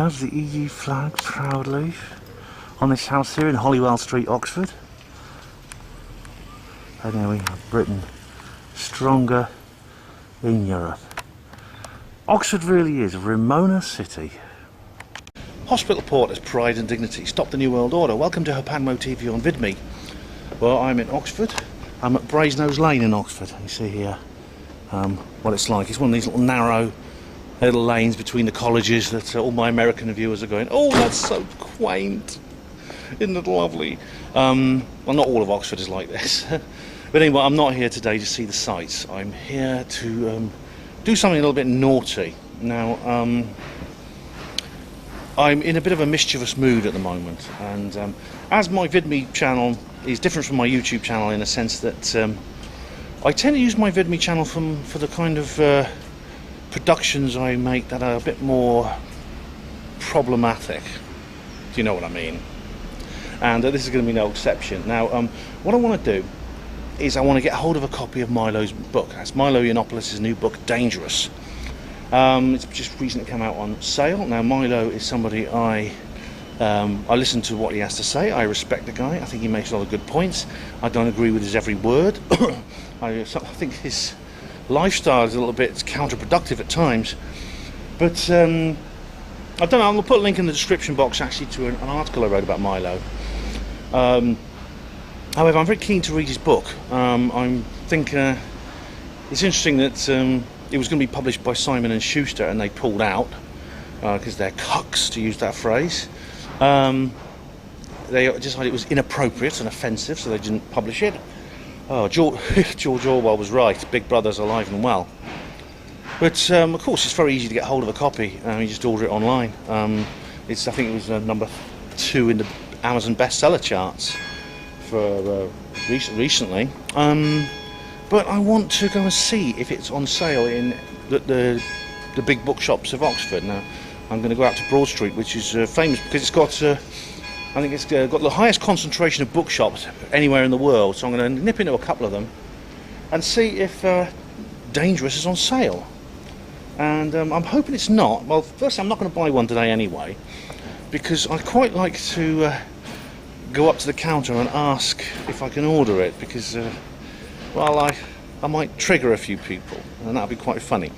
have the EU flag proudly on this house here in Holywell Street, Oxford. And there we have Britain, stronger in Europe. Oxford really is a Ramona city. Hospital porters, pride and dignity, stop the New World Order. Welcome to Hapanmo TV on VidMe. Well, I'm in Oxford. I'm at Brasenose Lane in Oxford. You see here what it's like. It's one of these little narrow little lanes between the colleges that all my American viewers are going, oh, that's so quaint. Isn't it lovely? Well, not all of Oxford is like this. But anyway, I'm not here today to see the sights. I'm here to do something a little bit naughty. Now, I'm in a bit of a mischievous mood at the moment, and as my VidMe channel is different from my YouTube channel in a sense that I tend to use my VidMe channel for the kind of productions I make that are a bit more problematic. Do you know what I mean? And this is going to be no exception. Now, what I want to do is I want to get hold of a copy of Milo's book. That's Milo Yiannopoulos' new book, Dangerous. It's just recently come out on sale. Now, Milo is somebody I listen to what he has to say. I respect the guy. I think he makes a lot of good points. I don't agree with his every word. I think his lifestyle is a little bit counterproductive at times. But I don't know. I'll put a link in the description box actually to an article I wrote about Milo. However, I'm very keen to read his book. I think it's interesting that it was going to be published by Simon & Schuster and they pulled out because they're cucks, to use that phrase. They decided it was inappropriate and offensive, so they didn't publish it. Oh, George Orwell was right. Big Brother's alive and well. But of course, it's very easy to get hold of a copy. You just order it online. I think it was number 2 in the Amazon bestseller charts for recently. But I want to go and see if it's on sale in the big bookshops of Oxford. Now, I'm going to go out to Broad Street, which is famous because it's got, I think it's got the highest concentration of bookshops anywhere in the world. So I'm going to nip into a couple of them and see if Dangerous is on sale. And I'm hoping it's not. Well, first, I'm not going to buy one today anyway, because I quite like to go up to the counter and ask if I can order it, because well, I might trigger a few people, and that'll be quite funny.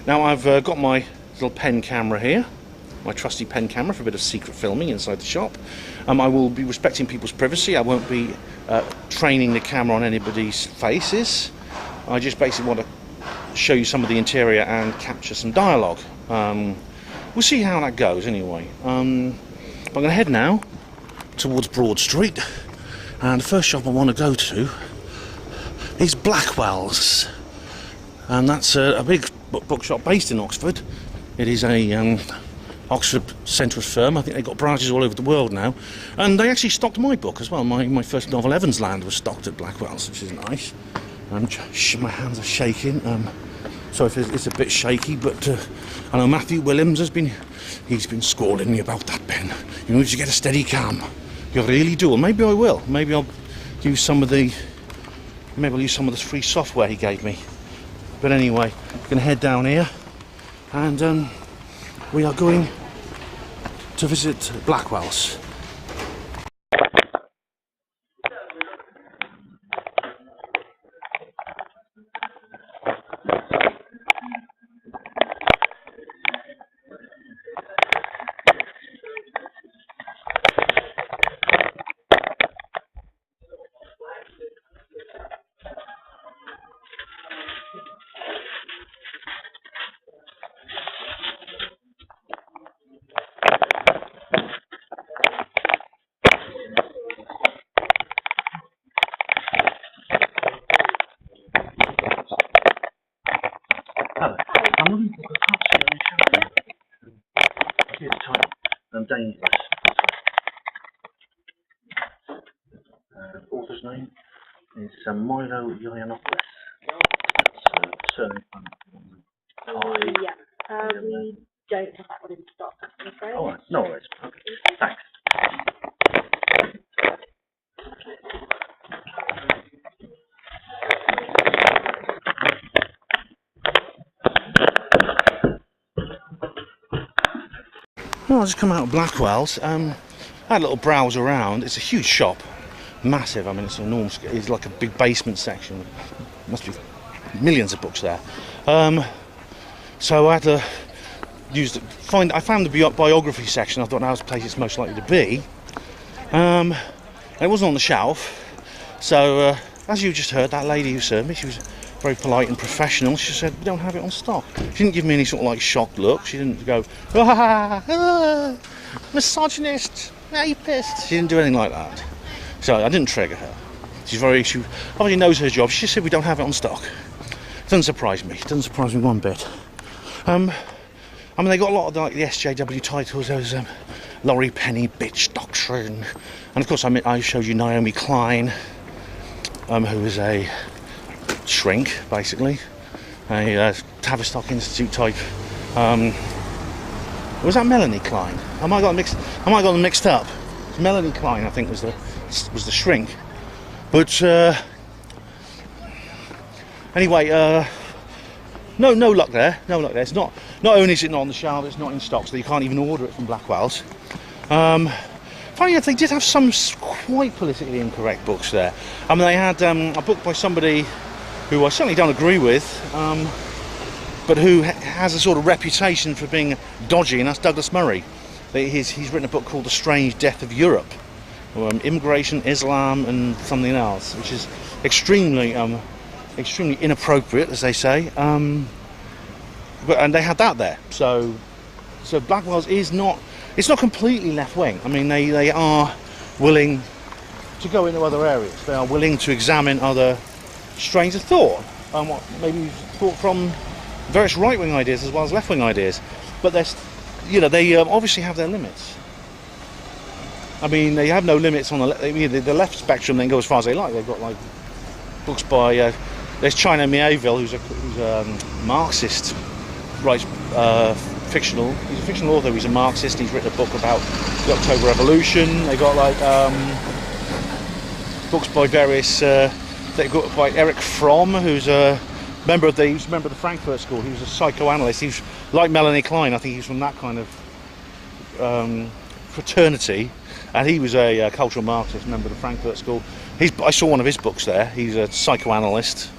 Now, I've got my little pen camera here, my trusty pen camera for a bit of secret filming inside the shop. I will be respecting people's privacy. I won't be training the camera on anybody's faces. I just basically want to show you some of the interior and capture some dialogue. We'll see how that goes anyway. I'm going to head now towards Broad Street, and the first shop I want to go to is Blackwell's, and that's a big bookshop based in Oxford. It is a Oxford centrist firm. I think they've got branches all over the world now, and they actually stocked my book as well. My first novel, Evan's Land, was stocked at Blackwell's, which is nice. My hands are shaking. So if it's a bit shaky, but I know Matthew Williams he's been scolding me about that pen. You need to get a steady cam. You really do. Well, maybe I will. Maybe I'll use some of the free software he gave me. But anyway, I'm going to head down here, and we are going to visit Blackwell's. Hello. I'm looking for the capsule and here's type Dangerous. Author's name is Milo Yiannopoulos. That's surname. We don't have that one in stock, I'm afraid. Oh, no worries. Okay. Thanks. Well, I just come out of Blackwell's. I had a little browse around. It's a huge shop, massive. I mean, it's enormous. It's like a big basement section. Must be millions of books there. So I had to I found the biography section. I thought that was the place it's most likely to be. And it wasn't on the shelf. So as you just heard, that lady who served me, she was very polite and professional. She said, "We don't have it on stock." She didn't give me any sort of like shocked look. She didn't go, misogynist, rapist. She didn't do anything like that. So I didn't trigger her. She obviously knows her job. She just said, "We don't have it on stock." Doesn't surprise me. Doesn't surprise me one bit. I mean, they got a lot of like the SJW titles. There was Laurie Penny, Bitch Doctrine, and of course I showed you Naomi Klein, who was a shrink, basically, a Tavistock Institute type. Was that Melanie Klein? I might got them mixed up. Melanie Klein, I think, was the shrink. But anyway, no luck there. No luck there. It's not only is it not on the shelf, it's not in stock, so you can't even order it from Blackwell's. Funny enough, they did have some quite politically incorrect books there. I mean, they had a book by somebody who I certainly don't agree with, but who has a sort of reputation for being dodgy, and that's Douglas Murray. He's written a book called The Strange Death of Europe, Immigration, Islam and something else, which is extremely inappropriate, as they say. And they had that there. So Blackwell's it's not completely left-wing. I mean, they are willing to go into other areas. They are willing to examine other strains of thought, and what maybe thought from various right-wing ideas as well as left-wing ideas. But they obviously have their limits. I mean, they have no limits on the left spectrum. They can go as far as they like. They've got like books by there's China Mieville, who's a Marxist, writes fictional. He's a fictional author. He's a Marxist. He's written a book about the October Revolution. They got like books by various. They've got by Eric Fromm, who's a member of the Frankfurt School. He was a psychoanalyst. He was like Melanie Klein. I think he's from that kind of fraternity, and he was a cultural Marxist, member of the Frankfurt School. I saw one of his books there. He's a psychoanalyst.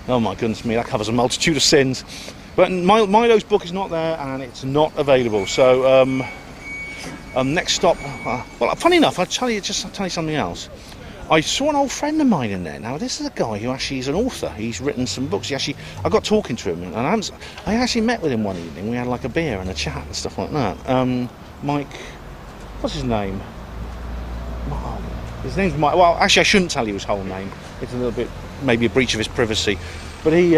Oh my goodness me, that covers a multitude of sins. But Milo's book is not there, and it's not available. So next stop. Well, funny enough, I'll tell you something else. I saw an old friend of mine in there. Now, this is a guy who actually is an author. He's written some books. I got talking to him, and I actually met with him one evening. We had like a beer and a chat and stuff like that. Mike, what's his name? His name's Mike. Well, actually, I shouldn't tell you his whole name. It's a little bit, maybe a breach of his privacy. But he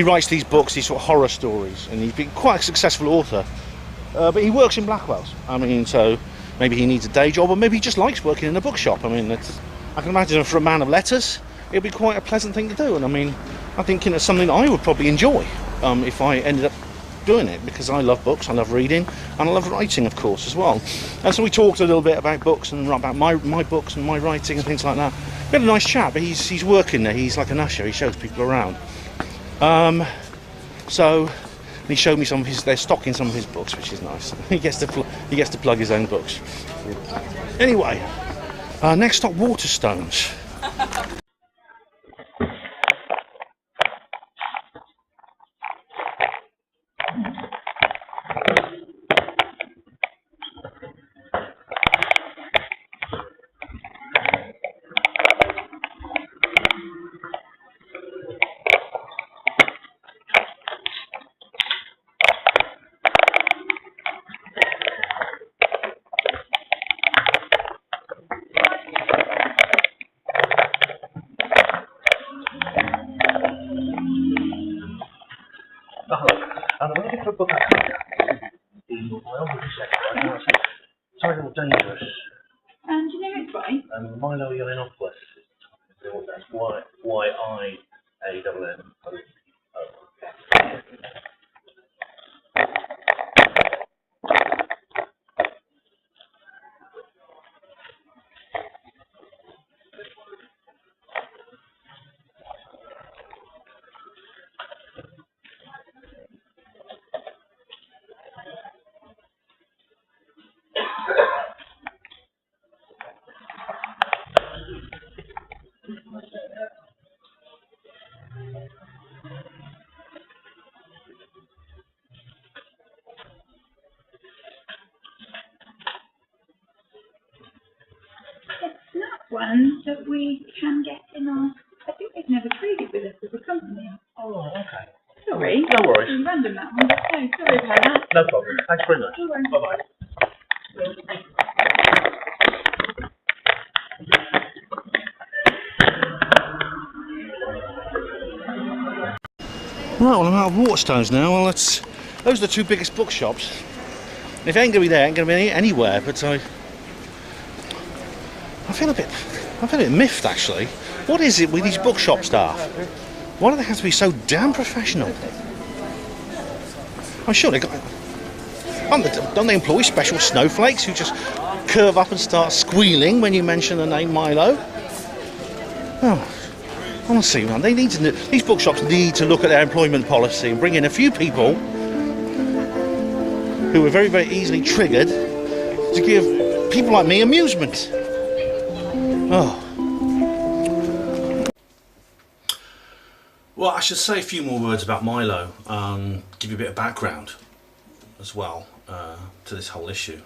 writes these books, these sort of horror stories, and he's been quite a successful author. But he works in Blackwell's. I mean, so maybe he needs a day job, or maybe he just likes working in a bookshop. I mean, I can imagine for a man of letters, it'd be quite a pleasant thing to do. And I mean, I think it's something I would probably enjoy if I ended up doing it, because I love books, I love reading, and I love writing, of course, as well. And so we talked a little bit about books and about my books and my writing and things like that. We had a nice chat, but he's working there. He's like an usher. He shows people around. So he showed me some of his. They're stocking some of his books, which is nice. He gets to plug his own books. Anyway, next stop, Waterstones. I'm looking for a book in my biography section. Title Dangerous. And do you know it's by? Milo Yiannopoulos. That's Y-I-A-N-N. one that we can get in our... I think they've never traded with us as a company. Oh, okay. Sorry. No worries. It's random that one. No, sorry about that. No problem. Thanks very much. All right. Bye-bye. Right, well, I'm out of Waterstones now. Well, those are the two biggest bookshops. If it ain't going to be there, it ain't going to be anywhere. But I feel a bit miffed, actually. What is it with these bookshop staff? Why do they have to be so damn professional? I'm sure don't they employ special snowflakes who just curve up and start squealing when you mention the name Milo? Oh. Honestly, man, these bookshops need to look at their employment policy and bring in a few people who are very, very easily triggered to give people like me amusement. Oh. Well, I should say a few more words about Milo, give you a bit of background as well to this whole issue.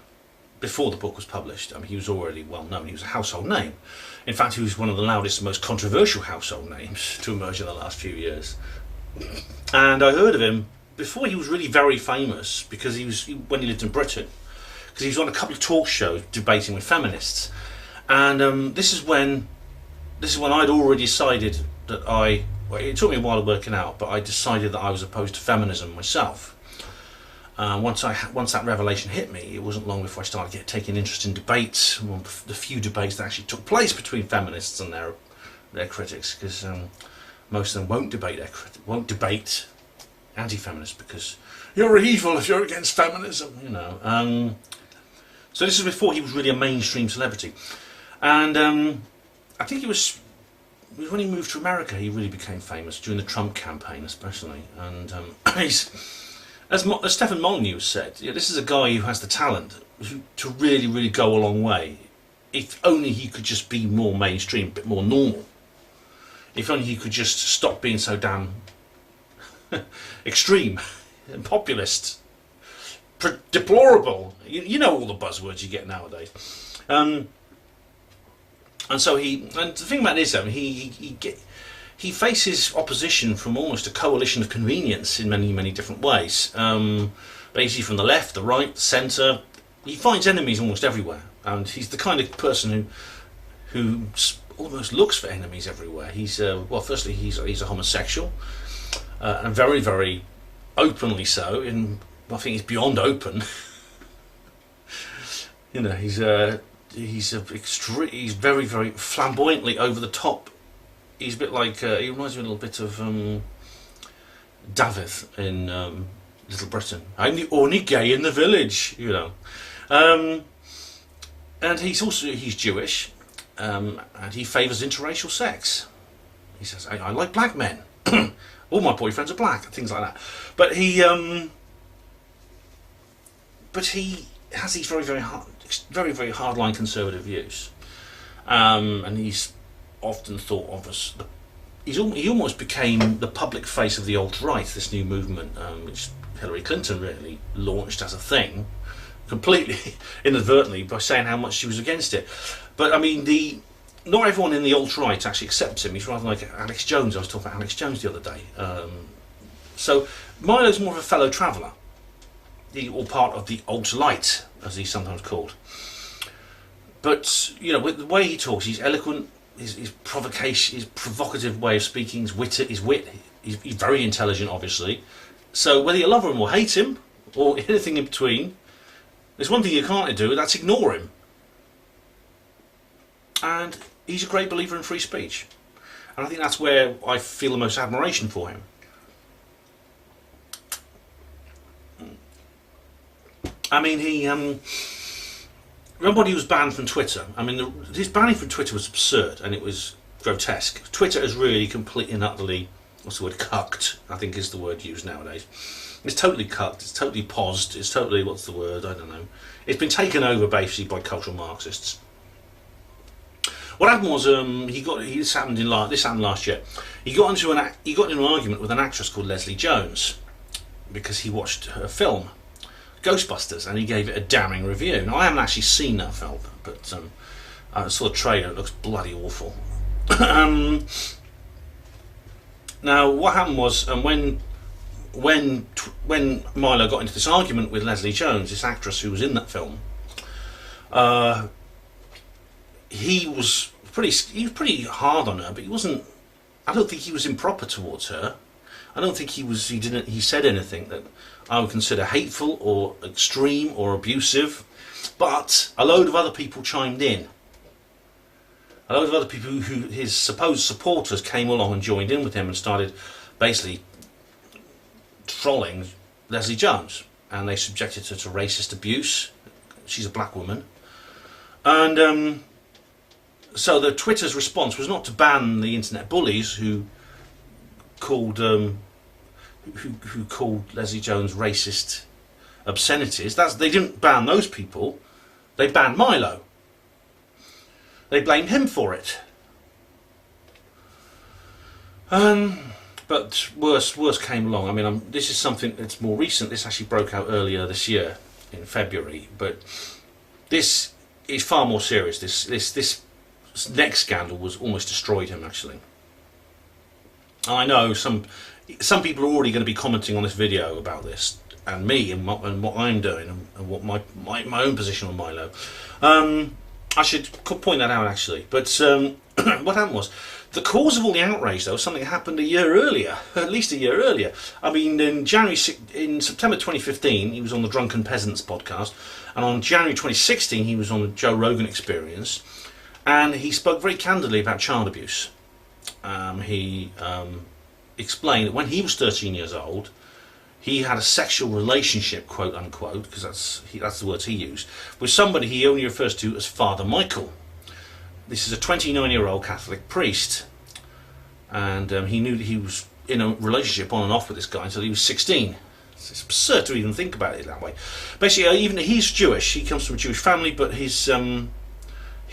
Before the book was published, I mean, he was already well known. He was a household name. In fact, he was one of the loudest and most controversial household names to emerge in the last few years. And I heard of him before he was really very famous, because when he lived in Britain, because he was on a couple of talk shows debating with feminists. And this is when I'd already decided that well, it took me a while to work it out, but I decided that I was opposed to feminism myself. Once that revelation hit me, it wasn't long before I started taking interest in debates, the few debates that actually took place between feminists and their critics, because most of them won't debate anti-feminists because you're evil if you're against feminism, you know. So this is before he was really a mainstream celebrity, and I think it was when he moved to America he really became famous during the Trump campaign, especially, and As Stefan Molyneux said, this is a guy who has the talent to really, really go a long way. If only he could just be more mainstream, a bit more normal. If only he could just stop being so damn extreme and populist, deplorable. You know all the buzzwords you get nowadays. And the thing about this, he faces opposition from almost a coalition of convenience in many, many different ways. Basically from the left, the right, the centre. He finds enemies almost everywhere. And he's the kind of person who almost looks for enemies everywhere. He's, well, firstly, he's a homosexual. And very, very openly so. I think he's beyond open. You know, he's very, very flamboyantly over the top. He's a bit like, he reminds me a little bit of David in Little Britain. I'm the only gay in the village, you know. And he's Jewish, and he favours interracial sex. He says, I like black men. All my boyfriends are black, things like that. But he has these very, very hardline conservative views, and he's often thought of as he almost became the public face of the alt-right, this new movement, which Hillary Clinton really launched as a thing, completely inadvertently, by saying how much she was against it. But I mean, not everyone in the alt-right actually accepts him. He's rather like Alex Jones. I was talking about Alex Jones the other day. So Milo's more of a fellow traveller, or part of the alt-light, as he's sometimes called. But you know, with the way he talks, he's eloquent. His provocation, his provocative way of speaking, his wit, he's very intelligent, obviously. So whether you love him or hate him, or anything in between, there's one thing you can't do, that's ignore him. And he's a great believer in free speech. And I think that's where I feel the most admiration for him. I mean, remember when he was banned from Twitter? I mean, his banning from Twitter was absurd, and it was grotesque. Twitter is really completely and utterly, what's the word, cucked, I think is the word used nowadays. It's totally cucked, it's totally posed, it's totally, what's the word, I don't know. It's been taken over basically by cultural Marxists. What happened was, this happened last year. He got into an argument with an actress called Leslie Jones because he watched her film Ghostbusters, and he gave it a damning review. Now, I haven't actually seen that film, but I saw the trailer. It looks bloody awful. Now, what happened was, when Milo got into this argument with Leslie Jones, this actress who was in that film, he was pretty hard on her, but he wasn't. I don't think he was improper towards her. I don't think he said anything that I would consider hateful or extreme or abusive. But a load of other people chimed in. A load of other people who his supposed supporters came along and joined in with him and started basically trolling Leslie Jones, and they subjected her to racist abuse. She's a black woman, and so the Twitter's response was not to ban the internet bullies who called who called Leslie Jones racist obscenities. They didn't ban those people. They banned Milo. They blamed him for it. But worse came along. I mean, this is something that's more recent. This actually broke out earlier this year in February. But this is far more serious. This next scandal was almost destroyed him, actually. And I know some people are already going to be commenting on this video about this, and me, and what I'm doing, and what my own position on Milo. I should point that out, actually. But what happened was, the cause of all the outrage, though, was something that happened a year earlier, at least a year earlier. I mean, in September 2015, he was on the Drunken Peasants podcast, and on January 2016, he was on the Joe Rogan Experience, and he spoke very candidly about child abuse. He explained that when he was 13 years old, he had a sexual relationship, quote unquote, because that's the words he used, with somebody he only refers to as Father Michael. This is a 29-year-old Catholic priest, and he knew that he was in a relationship on and off with this guy until he was 16. It's absurd to even think about it that way. Basically, even he's Jewish. He comes from a Jewish family, but his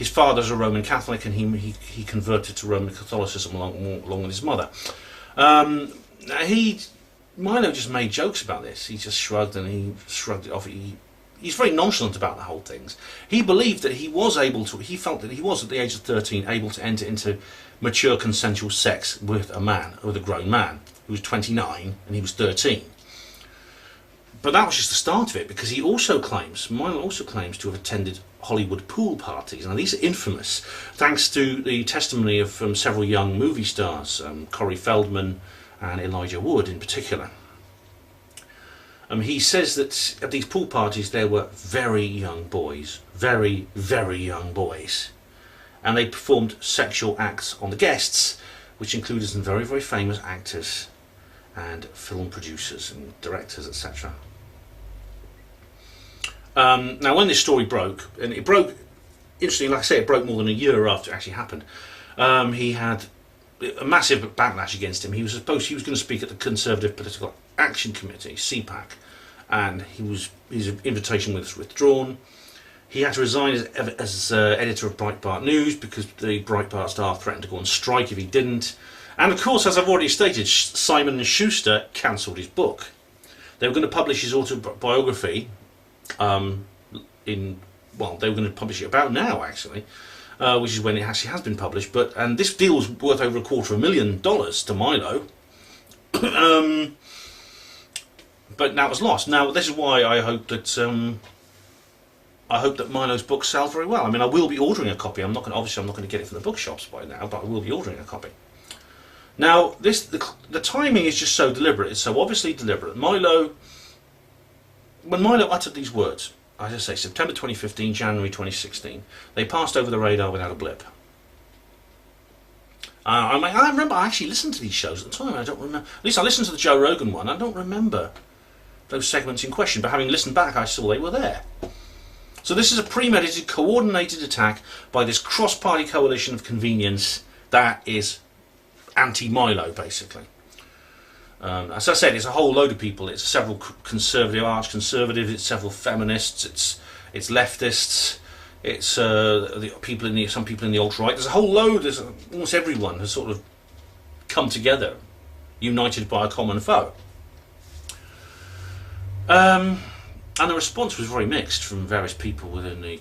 father's a Roman Catholic, and he converted to Roman Catholicism along with his mother. Milo just made jokes about this. He just shrugged it off. He's very nonchalant about the whole things. He believed that he felt that he was at the age of 13 able to enter into mature consensual sex with a grown man who was 29 and he was 13. But that was just the start of it, because Milo also claims to have attended Hollywood pool parties. Now, these are infamous, thanks to the testimony of several young movie stars, Corey Feldman and Elijah Wood in particular. He says that at these pool parties there were very young boys, very, very young boys, and they performed sexual acts on the guests, which included some very, very famous actors and film producers and directors, etc. Now, when this story broke, and it broke, interestingly, like I say, it broke more than a year after it actually happened, he had a massive backlash against him. He was going to speak at the Conservative Political Action Committee, CPAC, and his invitation was withdrawn. He had to resign as editor of Breitbart News because the Breitbart staff threatened to go on strike if he didn't. And of course, as I've already stated, Simon & Schuster cancelled his book. They were going to publish his autobiography they were going to publish it about now, actually, which is when it actually has been published. And this deal was worth over $250,000 to Milo, but now it's lost. Now, this is why I hope that Milo's books sell very well. I mean, I will be ordering a copy. I'm not going to get it from the bookshops by now, but I will be ordering a copy. Now, the timing is just so deliberate. It's so obviously deliberate. When Milo uttered these words, as I say, September 2015, January 2016, they passed over the radar without a blip. I remember I actually listened to these shows at the time. I don't remember. At least I listened to the Joe Rogan one. I don't remember those segments in question, but having listened back, I saw they were there. So this is a premeditated, coordinated attack by this cross-party coalition of convenience that is anti-Milo, basically. As I said, it's a whole load of people. It's several conservative, arch-conservatives. It's several feminists. It's leftists. It's some people in the alt-right. There's a whole load. There's almost everyone has sort of come together, united by a common foe. And the response was very mixed from various people within the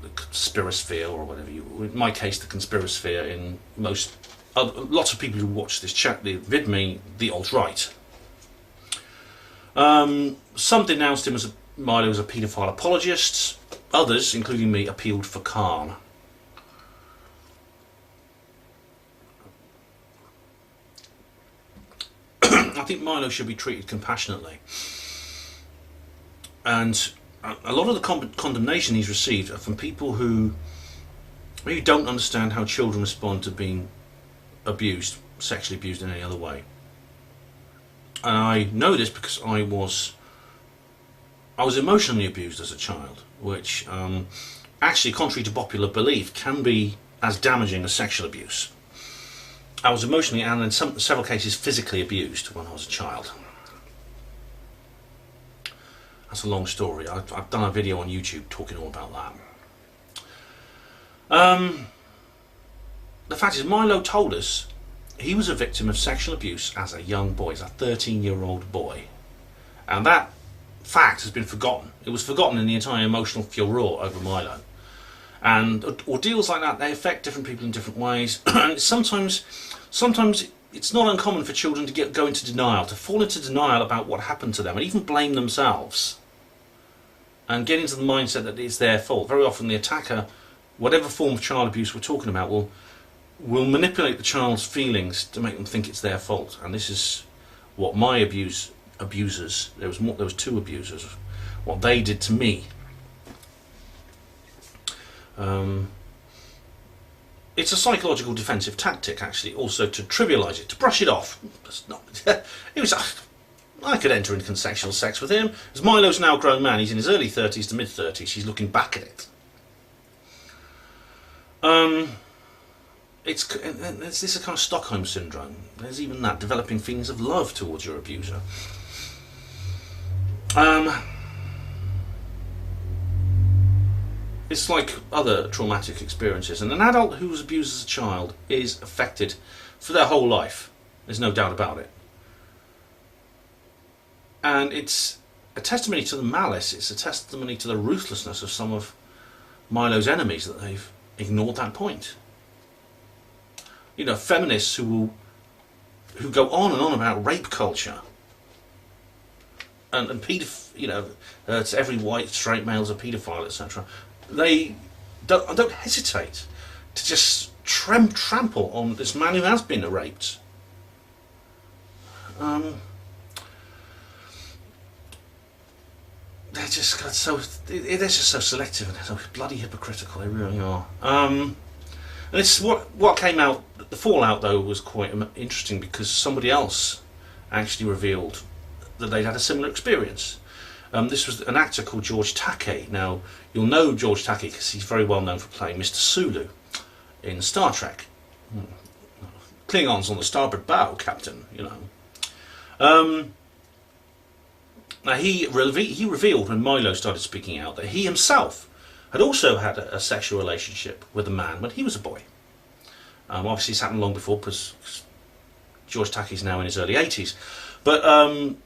the conspirasphere, or whatever in my case, the conspirasphere in lots of people who watch this chat, the VidMe, the alt-right. Some denounced him as Milo as a paedophile apologist. Others, including me, appealed for Khan. I think Milo should be treated compassionately. And a lot of the condemnation he's received are from people who really don't understand how children respond to being abused, sexually abused in any other way. And I know this because I was emotionally abused as a child, which actually, contrary to popular belief, can be as damaging as sexual abuse. I was emotionally and in several cases physically abused when I was a child. That's a long story. I've done a video on YouTube talking all about that. The fact is, Milo told us he was a victim of sexual abuse as a young boy, as a 13-year-old boy. And that fact has been forgotten. It was forgotten in the entire emotional furore over Milo. And ordeals like that, they affect different people in different ways. And sometimes it's not uncommon for children to go into denial, to fall into denial about what happened to them, and even blame themselves. And get into the mindset that it's their fault. Very often the attacker, whatever form of child abuse we're talking about, will manipulate the child's feelings to make them think it's their fault. And this is what my abusers, there was two abusers, what they did to me. It's a psychological defensive tactic, actually, also to trivialise it, to brush it off. I could enter into consensual sex with him. As Milo's now a grown man, he's in his early 30s to mid 30s, he's looking back at it. It's this a kind of Stockholm syndrome. There's even that, developing feelings of love towards your abuser. It's like other traumatic experiences, and an adult who was abused as a child is affected for their whole life. There's no doubt about it. And it's a testimony to the malice, it's a testimony to the ruthlessness of some of Milo's enemies that they've ignored that point. You know, feminists who go on and on about rape culture and it's every white straight male's a paedophile, etc. They don't hesitate to just trample on this man who has been raped. They're just they're just so selective and so bloody hypocritical. They really are. And it's what came out. The fallout, though, was quite interesting because somebody else actually revealed that they'd had a similar experience. This was an actor called George Takei. Now, you'll know George Takei because he's very well known for playing Mr. Sulu in Star Trek. Klingons on the starboard bow, Captain, you know. Now, he revealed when Milo started speaking out that he himself had also had a sexual relationship with a man when he was a boy. Obviously, it's happened long before because George Takei's now in his early 80s. But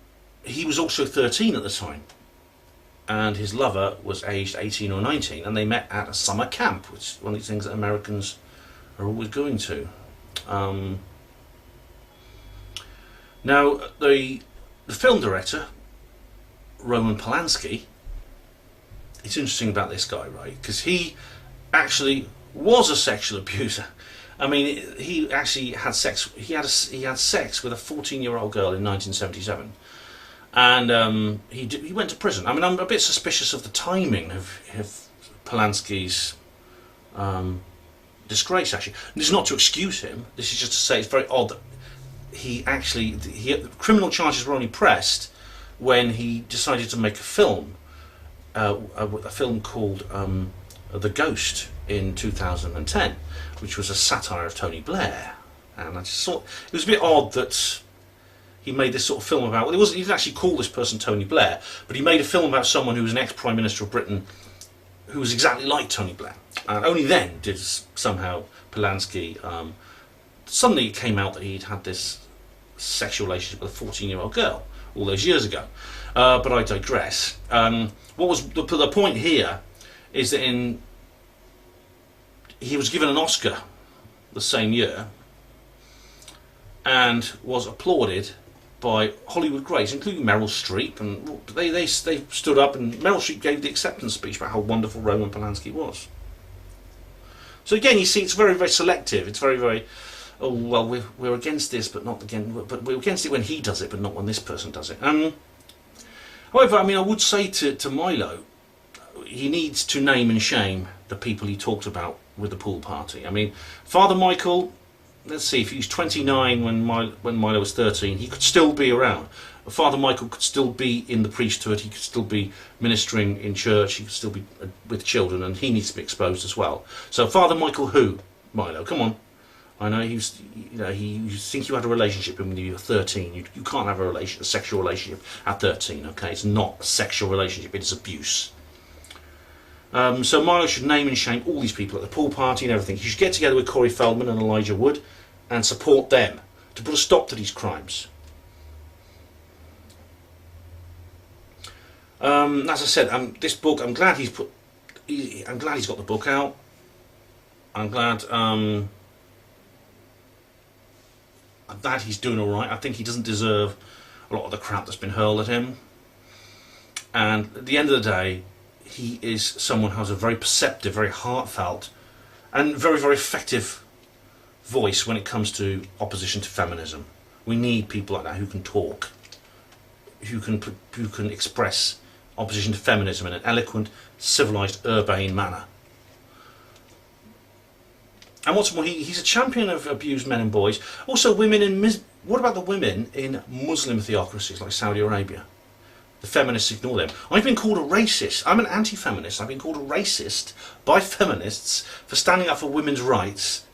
he was also 13 at the time. And his lover was aged 18 or 19. And they met at a summer camp, which is one of these things that Americans are always going to. Now, the film director, Roman Polanski, it's interesting about this guy, right? Because he actually was a sexual abuser. I mean, he actually had sex. He had sex with a 14-year-old girl in 1977, and he went to prison. I mean, I'm a bit suspicious of the timing of Polanski's disgrace. Actually, this is not to excuse him. This is just to say it's very odd that criminal charges were only pressed when he decided to make a film, a film called The Ghost in 2010, which was a satire of Tony Blair. And I just thought it was a bit odd that he made this sort of film about, he didn't actually call this person Tony Blair, but he made a film about someone who was an ex-Prime Minister of Britain who was exactly like Tony Blair. And only then did somehow Polanski, suddenly it came out that he'd had this sexual relationship with a 14-year-old girl all those years ago. But I digress. What was the point here is that in he was given an Oscar the same year and was applauded by Hollywood greats, including Meryl Streep, and they stood up, and Meryl Streep gave the acceptance speech about how wonderful Roman Polanski was. So again, you see, it's very, very selective. It's very, very, oh well, we're against this, but not again. But we're against it when he does it, but not when this person does it. However, I mean, I would say to Milo, he needs to name and shame the people he talked about with the pool party. I mean, Father Michael. Let's see, if he was 29 when Milo was 13, he could still be around. Father Michael could still be in the priesthood, he could still be ministering in church, he could still be with children, and he needs to be exposed as well. So Father Michael who? Milo, come on. I know you think you had a relationship when you were 13. You can't have a sexual relationship at 13, okay? It's not a sexual relationship, it is abuse. So Milo should name and shame all these people at the pool party and everything. He should get together with Corey Feldman and Elijah Wood and support them to put a stop to these crimes. As I said, this book, I'm glad he's got the book out. I'm glad he's doing all right. I think he doesn't deserve a lot of the crap that's been hurled at him. And at the end of the day, he is someone who has a very perceptive, very heartfelt, and very, very effective voice when it comes to opposition to feminism. We need people like that who can talk, who can express opposition to feminism in an eloquent, civilised, urbane manner. And what's more, he's a champion of abused men and boys. Also, women in what about the women in Muslim theocracies like Saudi Arabia? The feminists ignore them. I've been called a racist. I'm an anti-feminist. I've been called a racist by feminists for standing up for women's rights.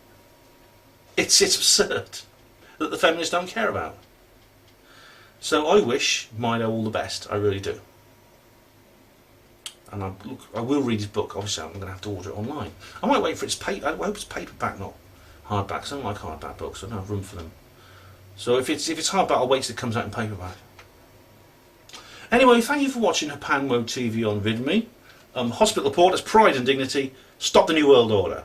It's absurd that the feminists don't care about. So I wish Milo all the best. I really do. And I will read his book. Obviously, I'm going to have to order it online. I might wait for its paper. I hope it's paperback, not hardback. 'Cause I don't like hardback books. I don't have room for them. So if it's hardback, I'll wait till it comes out in paperback. Anyway, thank you for watching Japan Mode TV on VidMe. Hospital Reporters, Pride and Dignity, Stop the New World Order.